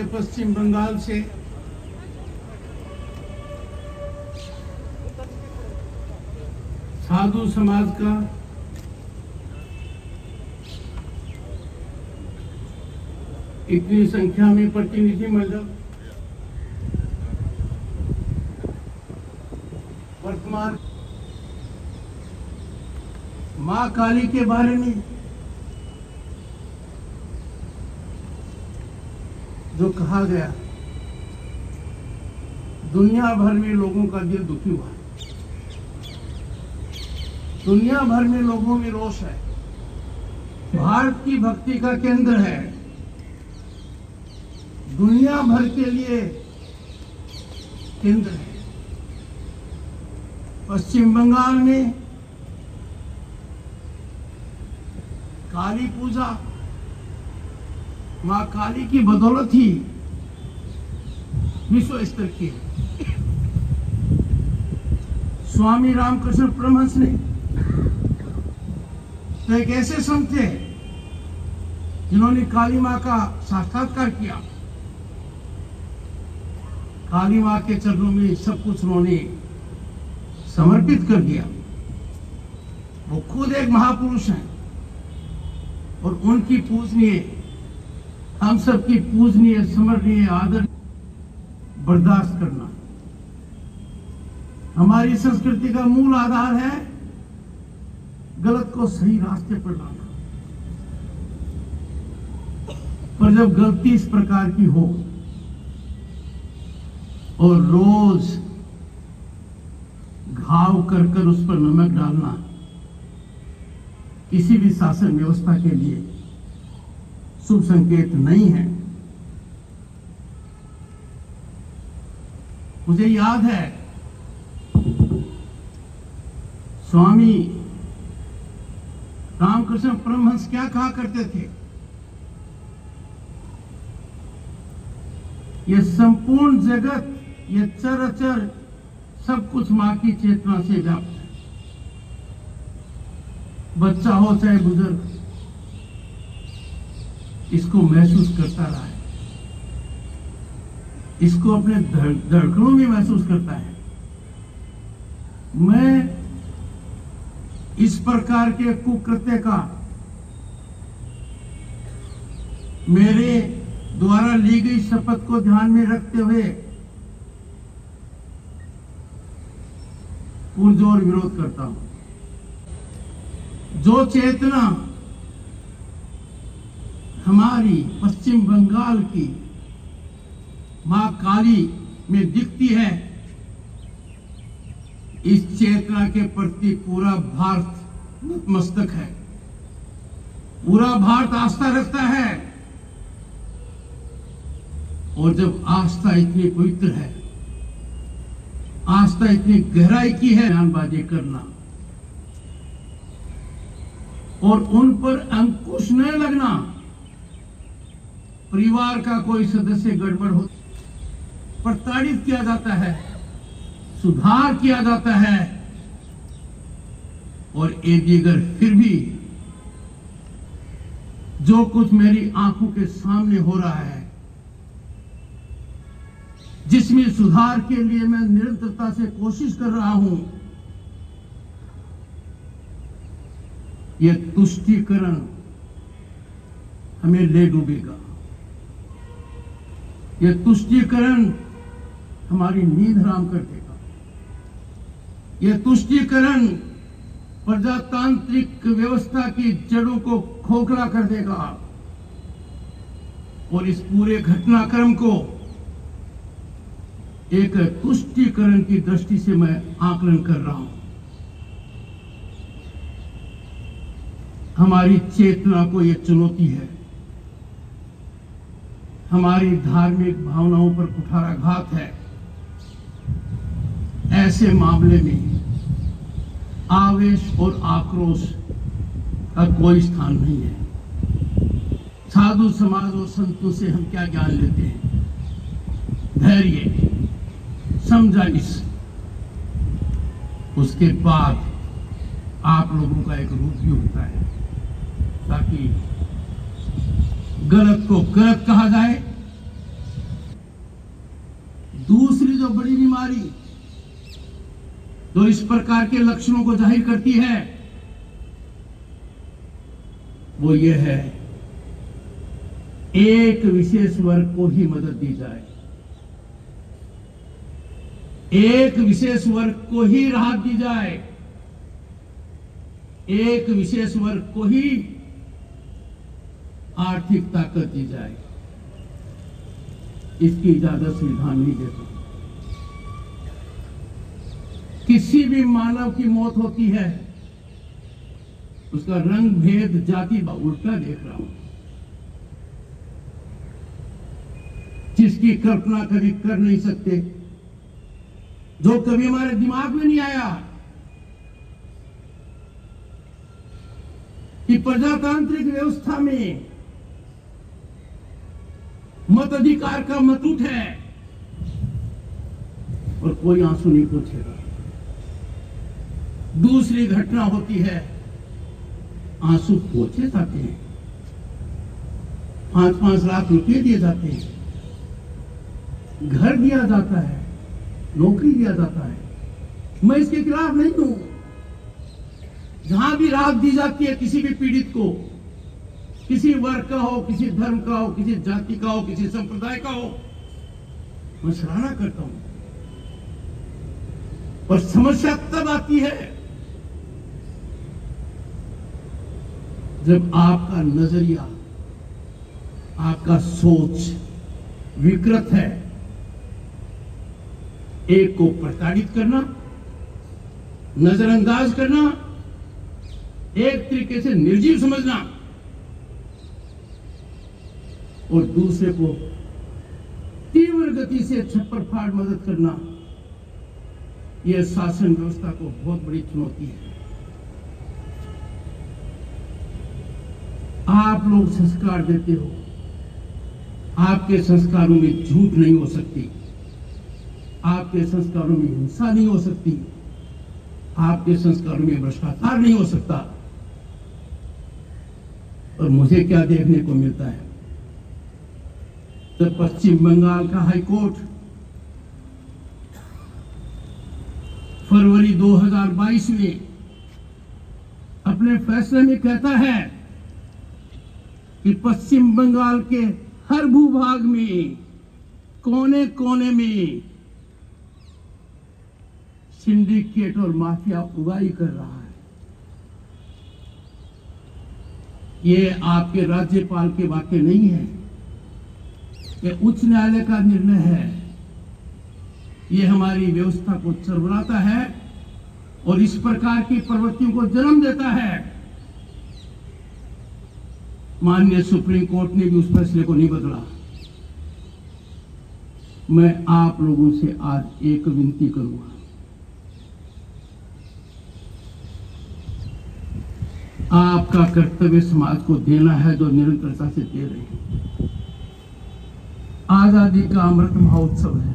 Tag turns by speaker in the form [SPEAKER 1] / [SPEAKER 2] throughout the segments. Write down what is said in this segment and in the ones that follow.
[SPEAKER 1] पश्चिम बंगाल से साधु समाज का इतनी संख्या में प्रतिनिधिमंडल वर्तमान मां काली के बारे में जो कहा गया, दुनिया भर में लोगों का दिल दुखी हुआ है। दुनिया भर में लोगों में रोष है। भारत की भक्ति का केंद्र है, दुनिया भर के लिए केंद्र है। पश्चिम बंगाल में काली पूजा मां काली की बदौलत ही विश्व स्तर की है। स्वामी रामकृष्ण परमहंस ने तो एक ऐसे संत थे जिन्होंने काली मां का साक्षात्कार किया। काली मां के चरणों में सब कुछ उन्होंने समर्पित कर दिया। वो खुद एक महापुरुष हैं और उनकी पूजनीय, हम सबकी पूजनीय, समरणीय, आदर बर्दाश्त करना हमारी संस्कृति का मूल आधार है। गलत को सही रास्ते पर लाना, पर जब गलती इस प्रकार की हो और रोज घाव कर कर उस पर नमक डालना किसी भी शासन व्यवस्था के लिए शुभ संकेत नहीं है। मुझे याद है स्वामी रामकृष्ण परमहंस क्या कहा करते थे, यह संपूर्ण जगत, यह चराचर सब कुछ मां की चेतना से व्याप्त है। बच्चा हो चाहे बुजुर्ग, इसको महसूस करता रहा है, इसको अपने धड़कनों में महसूस करता है। मैं इस प्रकार के कुकृत्य का मेरे द्वारा ली गई शपथ को ध्यान में रखते हुए पुरजोर विरोध करता हूं। जो चेतना हमारी पश्चिम बंगाल की मां काली में दिखती है, इस चेतना के प्रति पूरा भारत नतमस्तक है। पूरा भारत आस्था रखता है, और जब आस्था इतनी पवित्र है, आस्था इतनी गहराई की है, बयानबाजी करना और उन पर अंकुश न लगना, परिवार का कोई सदस्य गड़बड़ हो प्रताड़ित किया जाता है, सुधार किया जाता है, और यदि अगर फिर भी जो कुछ मेरी आंखों के सामने हो रहा है, जिसमें सुधार के लिए मैं निरंतरता से कोशिश कर रहा हूं, यह तुष्टीकरण हमें ले डूबेगा। यह तुष्टीकरण हमारी नींद हराम कर देगा। यह तुष्टीकरण प्रजातांत्रिक व्यवस्था की जड़ों को खोखला कर देगा, और इस पूरे घटनाक्रम को एक तुष्टीकरण की दृष्टि से मैं आकलन कर रहा हूं। हमारी चेतना को यह चुनौती है, हमारी धार्मिक भावनाओं पर कुठाराघात है। ऐसे मामले में आवेश और आक्रोश का कोई स्थान नहीं है। साधु समाज और संतों से हम क्या ज्ञान लेते हैं? धैर्य, समझाइश। उसके बाद आप लोगों का एक रूप भी होता है, ताकि गलत को गलत कहा जाए दूसरी जो बड़ी बीमारी जो इस प्रकार के लक्षणों को जाहिर करती है वो ये है, एक विशेष वर्ग को ही मदद दी जाए, एक विशेष वर्ग को ही राहत दी जाए, एक विशेष वर्ग को ही आर्थिक ताकत दी जाए। इसकी इजाजत संविधान नहीं देता। किसी भी मानव की मौत होती है, उसका रंग भेद जाति उल्टा देख रहा हूं, जिसकी कल्पना कभी कर नहीं सकते, जो कभी हमारे दिमाग में नहीं आया कि प्रजातांत्रिक व्यवस्था में मताधिकार का मतूट है और कोई आंसू नहीं पूछेगा। दूसरी घटना होती है, आंसू पोंछे जाते हैं, 5-5 लाख रुपए दिए जाते हैं, घर दिया जाता है, नौकरी दिया जाता है। मैं इसके खिलाफ नहीं हूं। जहां भी राहत दी जाती है किसी भी पीड़ित को, किसी वर्ग का हो, किसी धर्म का हो, किसी जाति का हो, किसी संप्रदाय का हो, मैं सराहना करता हूं। और समस्या तब आती है जब आपका नजरिया, आपका सोच विकृत है। एक को प्रताड़ित करना, नजरअंदाज करना, एक तरीके से निर्जीव समझना और दूसरे को तीव्र गति से छप्पर फाड़ मदद करना, यह शासन व्यवस्था को बहुत बड़ी चुनौती है। आप लोग संस्कार देते हो, आपके संस्कारों में झूठ नहीं हो सकती, आपके संस्कारों में हिंसा नहीं हो सकती, आपके संस्कारों में भ्रष्टाचार नहीं हो सकता। और मुझे क्या देखने को मिलता है, तो पश्चिम बंगाल का हाईकोर्ट फरवरी 2022 में अपने फैसले में कहता है कि पश्चिम बंगाल के हर भूभाग में कोने कोने में सिंडिकेट और माफिया उगाई कर रहा है। ये आपके राज्यपाल के वाक्य नहीं है, ये उच्च न्यायालय का निर्णय है। ये हमारी व्यवस्था को चरमराता है और इस प्रकार की प्रवृत्तियों को जन्म देता है। माननीय सुप्रीम कोर्ट ने भी उस फैसले को नहीं बदला। मैं आप लोगों से आज एक विनती करूंगा, आपका कर्तव्य समाज को देना है जो निरंतरता से दे रहे हैं। आजादी का अमृत महोत्सव है,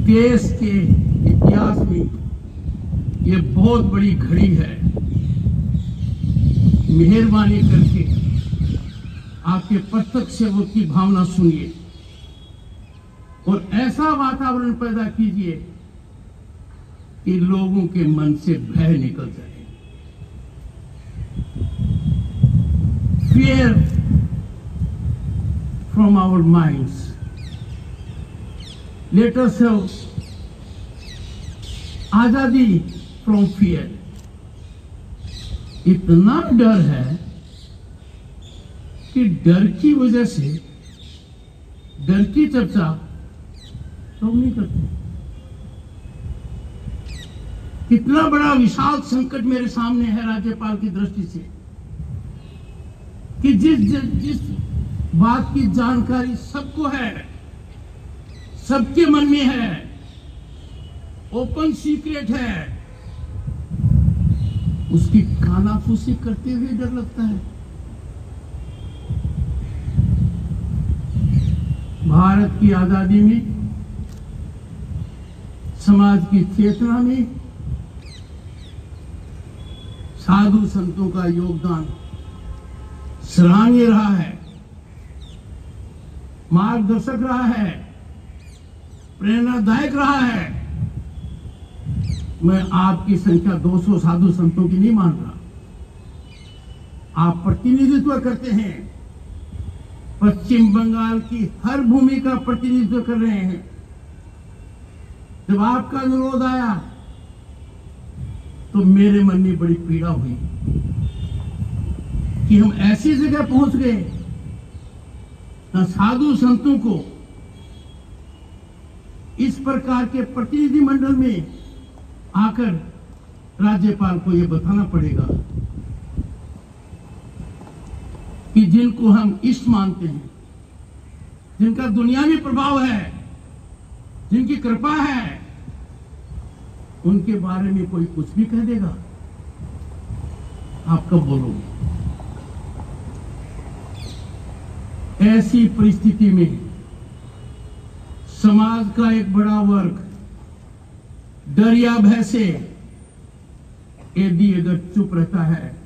[SPEAKER 1] देश के इतिहास में ये बहुत बड़ी घड़ी है। मेहरबानी करके आपके प्रत्यक्ष सेवक की भावना सुनिए और ऐसा वातावरण पैदा कीजिए कि लोगों के मन से भय निकल जाए। Fear from our minds. Let us have आजादी from fear. इतना डर है कि डर की वजह से डर की चर्चा लोग नहीं करते। कितना बड़ा विशाल संकट मेरे सामने है राज्यपाल की दृष्टि से कि जिस बात की जानकारी सबको है, सबके मन में है, ओपन सीक्रेट है, उसकी कानाफूसी करते हुए डर लगता है। भारत की आजादी में, समाज की चेतना में साधु संतों का योगदान सराहनीय रहा है। मार्गदर्शक रहा है, प्रेरणादायक रहा है। मैं आपकी संख्या 200 साधु संतों की नहीं मान रहा। आप प्रतिनिधित्व करते हैं, पश्चिम बंगाल की हर भूमि का प्रतिनिधित्व कर रहे हैं। जब आपका अनुरोध आया तो मेरे मन में बड़ी पीड़ा हुई कि हम ऐसी जगह पहुंच गए ना साधु संतों को इस प्रकार के प्रतिनिधि मंडल में आकर राज्यपाल को यह बताना पड़ेगा कि जिनको हम इष्ट मानते हैं, जिनका दुनियावी प्रभाव है, जिनकी कृपा है, उनके बारे में कोई कुछ भी कह देगा, आप कब बोलोगे? ऐसी परिस्थिति में समाज का एक बड़ा वर्ग डर या भय से यदि अगर चुप रहता है,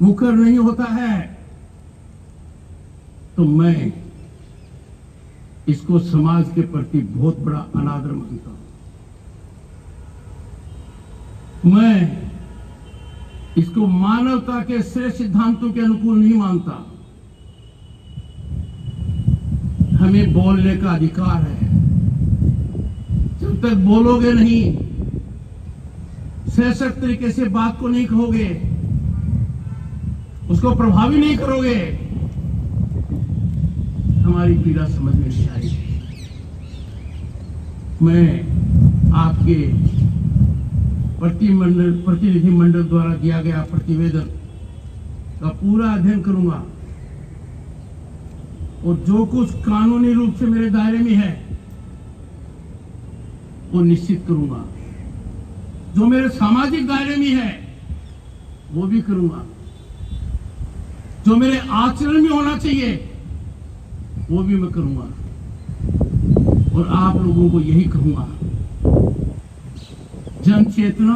[SPEAKER 1] मुखर नहीं होता है, तो मैं इसको समाज के प्रति बहुत बड़ा अनादर मानता हूं। मैं इसको मानवता के श्रेष्ठ सिद्धांतों के अनुकूल नहीं मानता। हमें बोलने का अधिकार है। जब तक बोलोगे नहीं, सशक्त तरीके से बात को नहीं कहोगे, उसको प्रभावी नहीं करोगे, हमारी पीड़ा समझ में नहीं आएगी। मैं आपके प्रतिनिधि मंडल द्वारा दिया गया प्रतिवेदन का पूरा अध्ययन करूंगा और जो कुछ कानूनी रूप से मेरे दायरे में है वो निश्चित करूंगा। जो मेरे सामाजिक दायरे में है वो भी करूंगा। जो मेरे आचरण में होना चाहिए वो भी मैं करूंगा। और आप लोगों को यही कहूंगा, जन चेतना,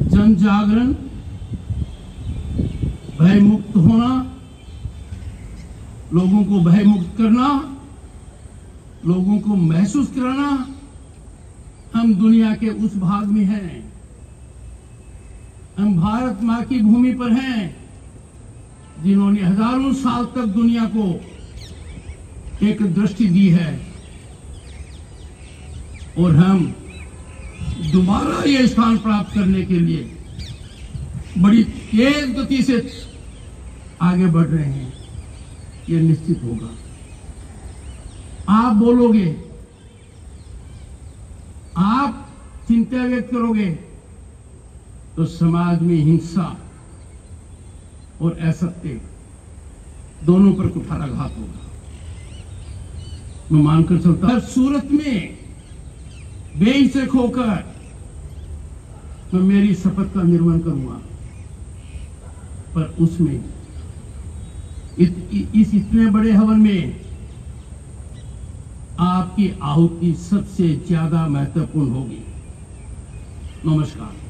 [SPEAKER 1] जन जागरण, भय मुक्त होना, लोगों को भय मुक्त करना, लोगों को महसूस कराना। हम दुनिया के उस भाग में हैं, हम भारत मां की भूमि पर हैं जिन्होंने हजारों साल तक दुनिया को एक दृष्टि दी है, और हम दोबारा ये स्थान प्राप्त करने के लिए बड़ी तेज गति से आगे बढ़ रहे हैं। ये निश्चित होगा। आप बोलोगे, आप चिंता व्यक्त करोगे तो समाज में हिंसा और असत्य दोनों पर कुठाराघात होगा। मैं मानकर चलता हूं, सूरत में बेहिचक होकर मैं मेरी शपथ का निर्वहन करूंगा, पर उसमें इस इतने बड़े हवन में आपकी आहुति सबसे ज्यादा महत्वपूर्ण होगी। नमस्कार।